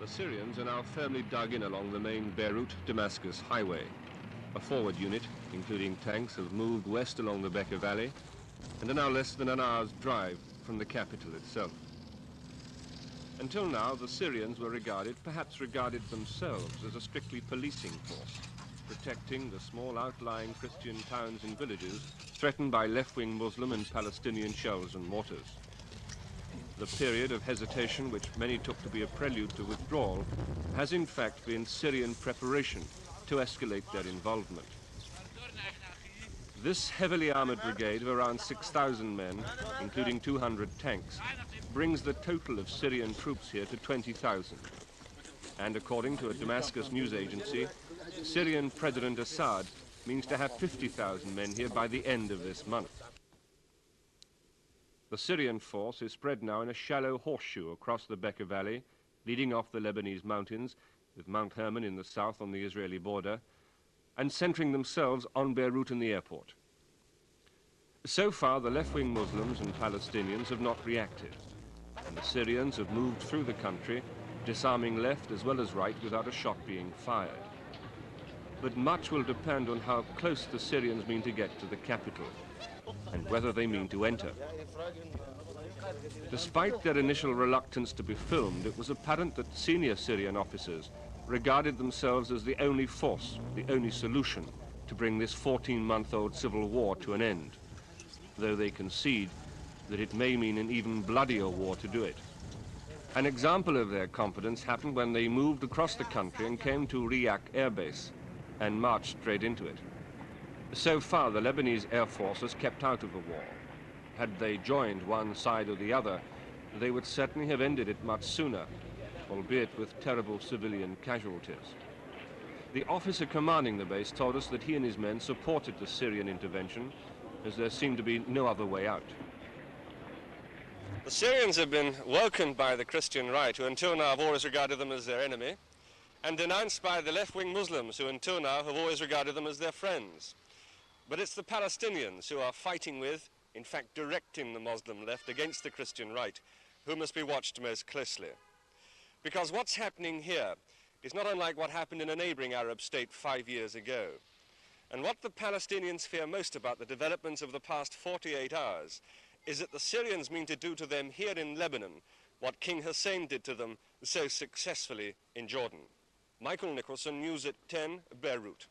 The Syrians are now firmly dug in along the main Beirut-Damascus highway. A forward unit, including tanks, have moved west along the Bekaa Valley and are now less than an hour's drive from the capital itself. Until now, the Syrians were perhaps regarded themselves as a strictly policing force, protecting the small outlying Christian towns and villages threatened by left-wing Muslim and Palestinian shells and mortars. The period of hesitation, which many took to be a prelude to withdrawal, has in fact been Syrian preparation to escalate their involvement. This heavily armoured brigade of around 6,000 men, including 200 tanks, brings the total of Syrian troops here to 20,000. And according to a Damascus news agency, Syrian President Assad means to have 50,000 men here by the end of this month. The Syrian force is spread now in a shallow horseshoe across the Bekaa Valley, leading off the Lebanese mountains, with Mount Hermon in the south on the Israeli border, and centering themselves on Beirut and the airport. So far, the left-wing Muslims and Palestinians have not reacted, and the Syrians have moved through the country, disarming left as well as right without a shot being fired. But much will depend on how close the Syrians mean to get to the capital, and whether they mean to enter. Despite their initial reluctance to be filmed, it was apparent that senior Syrian officers regarded themselves as the only force, the only solution to bring this 14-month-old civil war to an end, though they concede that it may mean an even bloodier war to do it. An example of their confidence happened when they moved across the country and came to Ryak airbase and marched straight into it. So far, the Lebanese Air Force has kept out of the war. Had they joined one side or the other, they would certainly have ended it much sooner, albeit with terrible civilian casualties. The officer commanding the base told us that he and his men supported the Syrian intervention, as there seemed to be no other way out. The Syrians have been welcomed by the Christian right, who until now have always regarded them as their enemy, and denounced by the left-wing Muslims, who until now have always regarded them as their friends. But it's the Palestinians who are fighting with, in fact directing the Muslim left against the Christian right, who must be watched most closely. Because what's happening here is not unlike what happened in a neighboring Arab state 5 years ago. And what the Palestinians fear most about the developments of the past 48 hours is that the Syrians mean to do to them here in Lebanon what King Hussein did to them so successfully in Jordan. Michael Nicholson, News at 10, Beirut.